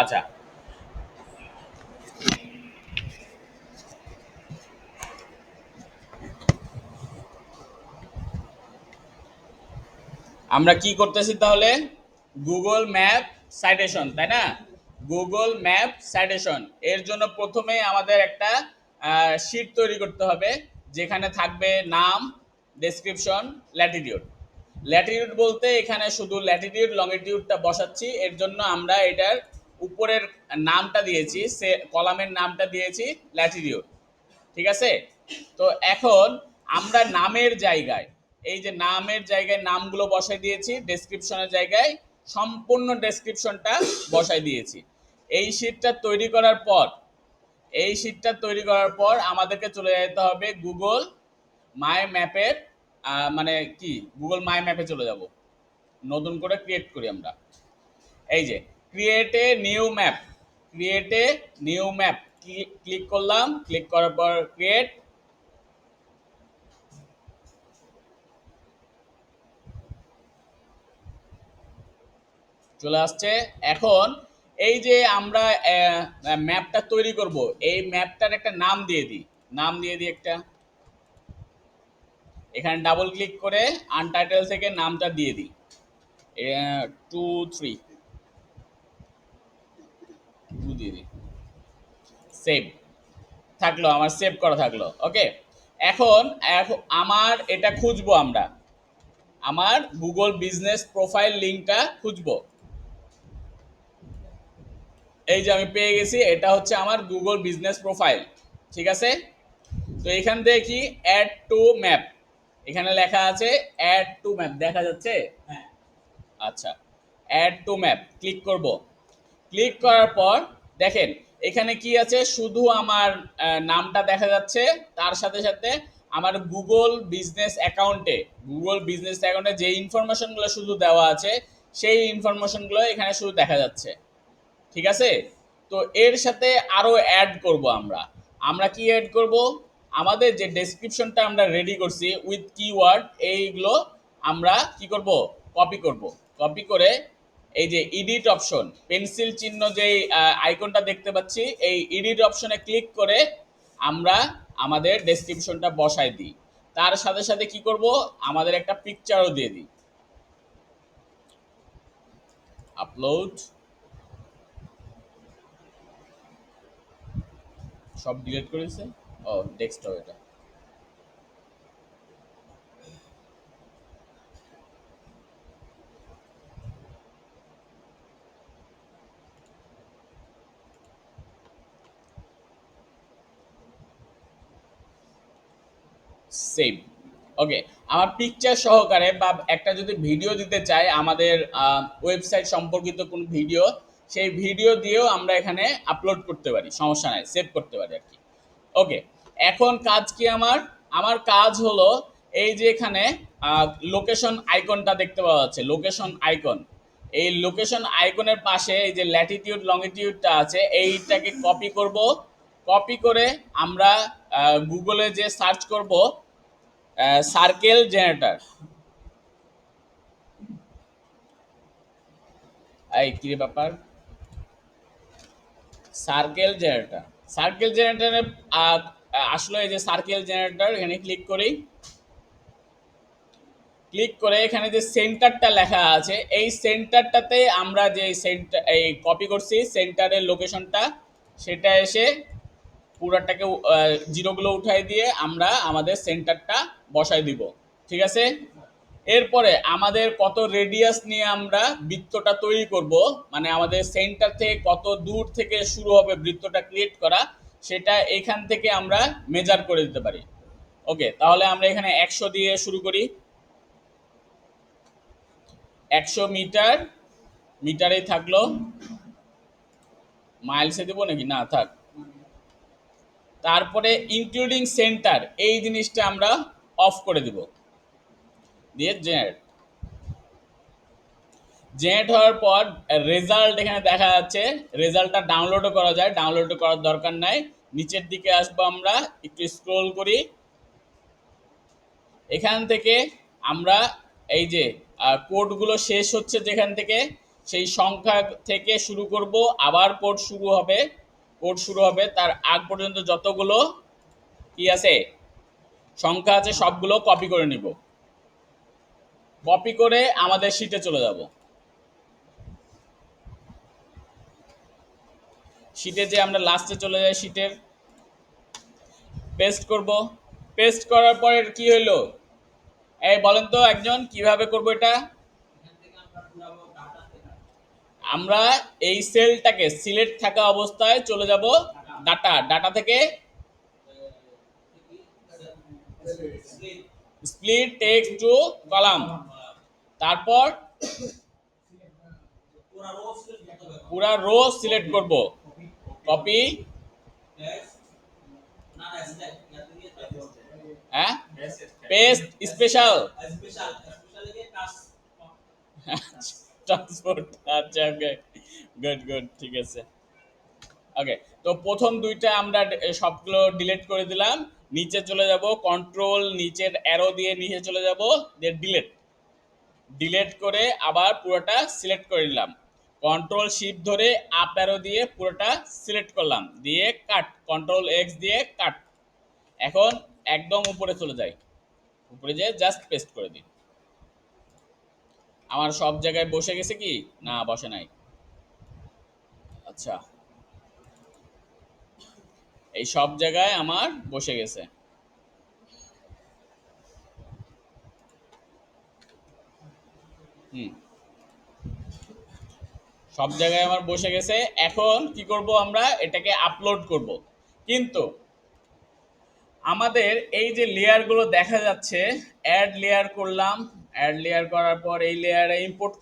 আচ্ছা, আমরা কি করতেছি তাহলে? গুগল ম্যাপ সাইটেশন, তাই না? গুগল ম্যাপ সাইটেশন এর জন্য প্রথমে আমাদের একটা শীট তৈরি করতে হবে, যেখানে থাকবে নাম, ডেসক্রিপশন, ল্যাটিটিউড। ল্যাটিটিউড বলতে এখানে শুধু ল্যাটিটিউড লংগিটিউডটা বসাচ্ছি, এর জন্য আমরা এটার উপরের নামটা দিয়েছি, সে কলামের নামটা দিয়েছি ল্যাটিটিউড। ঠিক আছে? তো এখন আমরা নামের জায়গায়, এই যে নামের জায়গায় নামগুলো বসাই দিয়েছি, ডেসক্রিপশনের জায়গায় সম্পূর্ণ ডেসক্রিপশনটা বসাই দিয়েছি। এই শীটটা তৈরি করার পর আমাদেরকে চলে যেতে হবে গুগল মাই ম্যাপের, মানে কি, গুগল মাই ম্যাপে চলে যাব। নতুন করে ক্রিয়েট করি আমরা। এই যে create a new map, create a new map click করলাম। ক্লিক করার পর ক্রিয়েট চলে আসছে। এখন এই যে আমরা ম্যাপটা তৈরি করব, এই ম্যাপটার একটা নাম দিয়ে দিই। একটা, এখানে ডাবল ক্লিক করে আনটাইটেল থেকে নামটা দিয়ে দিই, 2 3 2 দিয়ে দিই। সেভ থাকলো, আমার সেভ করা থাকলো। ওকে, এখন আমার এটা খুঁজবো, আমরা আমার গুগল বিজনেস প্রোফাইল লিঙ্কটা খুঁজবো। এই যে আমি পেয়ে গেছি, এটা হচ্ছে আমার গুগল বিজনেস প্রোফাইল। ঠিক আছে? তো এখান থেকে কি অ্যাড টু ম্যাপ, এখানে লেখা আছে অ্যাড টু ম্যাপ, দেখা যাচ্ছে? হ্যাঁ। আচ্ছা, অ্যাড টু ম্যাপ ক্লিক করব। ক্লিক করার পর দেখেন এখানে কি আছে, শুধু আমার নামটা দেখা যাচ্ছে, তার সাথে সাথে আমার গুগল বিজনেস অ্যাকাউন্টে যে ইনফরমেশনগুলো শুধু দেওয়া আছে, সেই ইনফরমেশনগুলো এখানে শুধু দেখা যাচ্ছে। ঠিক আছে? তো এর সাথে আরো অ্যাড করব আমরা। আমরা কি অ্যাড করব? আমাদের যে ডেসক্রিপশনটা আমরা রেডি করছি উইথ কিওয়ার্ড, এইগুলো আমরা কি করব? কপি করব। কপি করে এই যে এডিট অপশন, পেন্সিল চিহ্ন যেই আইকনটা দেখতে পাচ্ছি, এই এডিট অপশনে ক্লিক করে আমরা আমাদের ডেসক্রিপশনটা বসাই দিই। তার সাথে সাথে কি করব? আমাদের একটা পিকচারও দিয়ে দিই। আপলোড, সব ডিলিট করেছে। ও, ডেস্কটপ এটা। সেভ। ওকে, আমার পিকচার সহকারে বা একটা যদি ভিডিও দিতে চাই, আমাদের ওয়েবসাইট সম্পর্কিত কোনো ভিডিও, সেই ভিডিও দিয়েও আমরা এখানে আপলোড করতে পারি, সমস্যা নাই, সেভ করতে পারি আর কি। ওকে, এখন কাজ কি আমার? আমার কাজ হলো এই যে এখানে লোকেশন আইকনটা দেখতে পাওয়া যাচ্ছে, লোকেশন আইকন। এই লোকেশন আইকনের পাশে এই যে ল্যাটিটিউড লংগিটিউডটা আছে, এইটাকে কপি করব। কপি করে আমরা গুগলে যে সার্চ করব সার্কেল জেনারেটর। এই কি ব্যাপার? সার্কেল জেনারেটর, সার্কেল জেনারেটরে আসলে এই যে সার্কেল জেনারেটর, এখানে ক্লিক করি। ক্লিক করে এখানে যে সেন্টারটা লেখা আছে, এই সেন্টারটাতে আমরা যে সেন্টার এই কপি করছি, সেন্টারের লোকেশনটা, সেটা এসে পুরাটাকে জিরোগুলো উঠাই দিয়ে আমরা আমাদের সেন্টারটা বসাই দিব। ঠিক আছে? এরপরে আমাদের কত রেডিয়াস নিয়ে আমরা বৃত্তটা তৈরি করব, মানে আমাদের সেন্টার থেকে কত দূর থেকে শুরু হবে বৃত্তটা ক্রিয়েট করা, সেটা এখান থেকে আমরা মেজার করে দিতে পারি। ওকে, তাহলে আমরা এখানে 100 দিয়ে শুরু করি। 100 মিটার, মিটারেই থাকলো। মাইলসে দেবো নাকি? না, থাক। তারপরে ইনক্লুডিং সেন্টার, এই জিনিসটা আমরা অফ করে দিব, দিয়ে জেনারেট। জেনারেট হওয়ার পর রেজাল্ট এখানে দেখা যাচ্ছে। রেজাল্টটা ডাউনলোডও করা যায়, ডাউনলোড করার দরকার নাই। নিচের দিকে আসবো, আমরা একটু স্ক্রল করি। এখান থেকে আমরা এই যে কোডগুলো শেষ হচ্ছে যেখান থেকে, সেই সংখ্যা থেকে শুরু করব, আবার কোড শুরু হবে তার আগ পর্যন্ত যতগুলো কি আছে সংখ্যা আছে সবগুলো কপি করে নিব। কপি করে আমাদের শিটে চলে যাব। শিটে যে আমরা লাস্টে চলে যাই, শিটের পেস্ট করব। পেস্ট করার পরে কি হইলো, এই বলেন তো একজন কিভাবে করব এটা? আমরা এই সেলটাকে সিলেক্ট থাকা অবস্থায় চলে যাব ডাটা থেকে স্প্লিট টেক্সট টু কলাম, তারপর পুরা রো সিলেক্ট করব, কপি, হ্যাঁ পেস্ট স্পেশাল ট্রান্সপোর্ট, আচ্ছা ওকে, গুড গুড, ঠিক আছে। ওকে, তো প্রথম দুইটা আমরা সবগুলো ডিলিট করে দিলাম। নিচে চলে যাব, কন্ট্রোল নিচের অ্যারো দিয়ে নিচে চলে যাব, দিয়ে ডিলিট করে আবার পুরোটা সিলেক্ট করে নিলাম। কন্ট্রোল শিফট ধরে আপ অ্যারো দিয়ে পুরোটা সিলেক্ট করলাম, দিয়ে কাট, কন্ট্রোল এক্স দিয়ে কাট। এখন একদম উপরে চলে যাই, উপরে যেয়ে জাস্ট পেস্ট করে দিই। আমার সব জায়গায় বসে গেছে কি না বসে নাই? আচ্ছা, এই সব জায়গায় আমার বসে গেছে। হুম, সব জায়গায় আমার বসে গেছে। এখন কি করব, আমরা এটাকে আপলোড করব। কিন্তু আমাদের এই যে লেয়ারগুলো দেখা যাচ্ছে, অ্যাড লেয়ার করলাম, অ্যাড লেয়ার করার পর এই লেয়ারে ইম্পোর্ট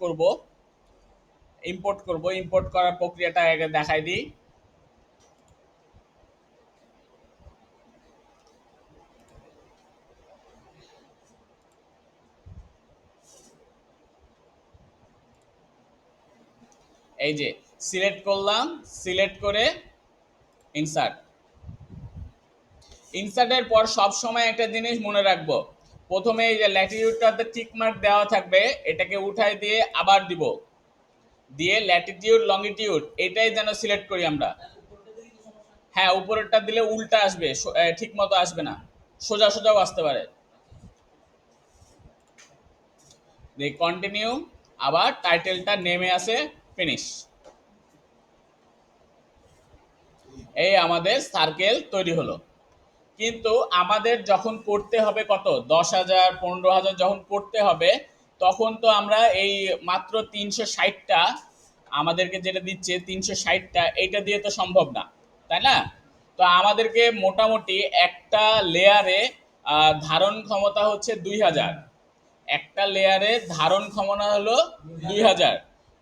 করার প্রক্রিয়াটা আগে দেখাই দিই। এই যে সিলেক্ট করলাম, সিলেক্ট করে ইনসার্ট। ইনসার্টের পর সব সময় একটা জিনিস মনে রাখবো, প্রথমে এই যে ল্যাটিটিউডটাতে টিক মার্ক দেওয়া থাকবে, এটাকে উঠাই দিয়ে আবার দিব, দিয়ে ল্যাটিটিউড লংগিটিউড এটাই যেন সিলেক্ট করি আমরা। হ্যাঁ, উপরেরটা দিলে উল্টা আসবে, ঠিক মতো আসবে না, সোজা সোজাও আসতে পারে। কন্টিনিউ, আবার টাইটেলটা নেমে আসে ফিনিশ। এই আমাদের সার্কেল তৈরি হলো। কিন্তু আমাদের যখন করতে হবে কত 10,000 15,000 যখন করতে হবে, তখন তো আমরা এই মাত্র 360টা আমাদেরকে যেটা দিচ্ছে 360টা, এইটা দিয়ে তো সম্ভব না, তাই না? তো আমাদেরকে মোটামুটি একটা লেয়ারে ধারণ ক্ষমতা হচ্ছে 2,000, একটা লেয়ারে ধারণ ক্ষমতা হলো 2,000।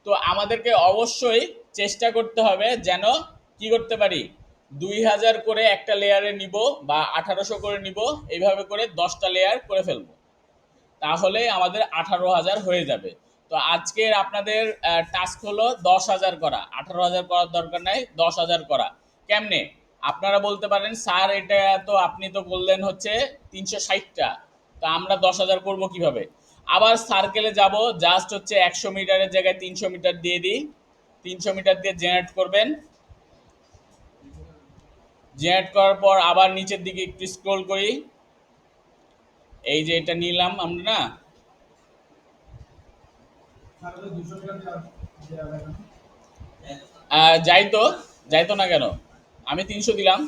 তো আমাদেরকে অবশ্যই চেষ্টা করতে হবে যেন কি করতে পারি, 2,000 করে একটা লেয়ারে নিব বা 1800 করে নিব, এইভাবে করে 10টা লেয়ার করে ফেলবো, তাহলে আমাদের 18,000 হয়ে যাবে। তো আজকের আপনাদের টাস্ক হলো 10,000 করা, 18,000 করার দরকার নাই, 10,000 করা। কেমনে? আপনারা বলতে পারেন স্যার এটা তো আপনি তো বললেন হচ্ছে 360টা, তো আমরা 10,000 করবো কিভাবে? আবার সার্কেলে যাব, জাস্ট হচ্ছে 100 মিটারের জায়গায় 300 মিটার দিয়ে দিই, 300 মিটার দিয়ে জেনারেট করবেন। জেনারেট করার পর আবার নিচের দিকে একটু স্ক্রল করি, এই যে এটা নিলাম আমরা না, যাইতো যাইতো না কেন, আমি 300 দিলাম।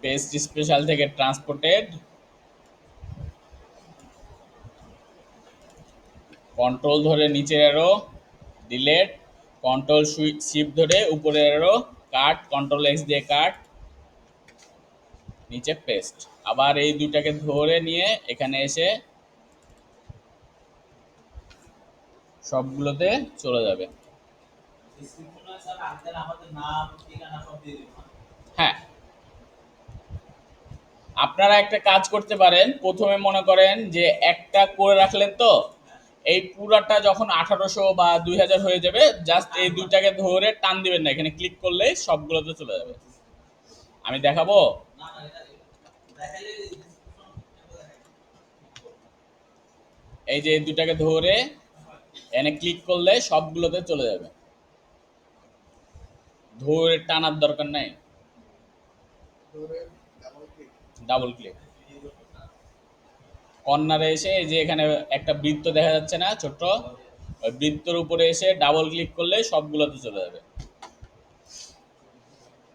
পেস্ট স্পেশাল থেকে ট্রান্সপোর্টেড, কন্ট্রোল ধরে নিচের এরো ডিলেট, কন্ট্রোল শিফট ধরে উপরের এরো কাট, কন্ট্রোল এক্স দিয়ে কাট, নিচে পেস্ট। আবার এই দুটাকে ধরে নিয়ে এখানে এসে সবগুলোতে চলে যাবে। হ্যাঁ, আপনারা একটা কাজ করতে পারেন, প্রথমে মনে করেন যে একটা করে রাখলেন, তো এই পুরাটা যখন 1800 বা 2000 হয়ে যাবে, জাস্ট এই দুইটাকে ধরে টান দিবেন না, এখানে ক্লিক করলেই সবগুলোতে চলে যাবে। আমি দেখাবো। এই যে এই দুইটাকে ধরে এখানে ক্লিক করলে সবগুলোতে চলে যাবে, ধরে টানার দরকার নাই, ডাবল ক্লিক। কর্নারে এসে এই যে এখানে একটা বৃত্ত দেখা যাচ্ছে না ছোট্ট, ওই বৃত্তর উপরে এসে ডাবল ক্লিক করলে সবগুলোতে চলে যাবে।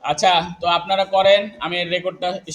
আচ্ছা, তো আপনারা করেন, আমি রেকর্ডটা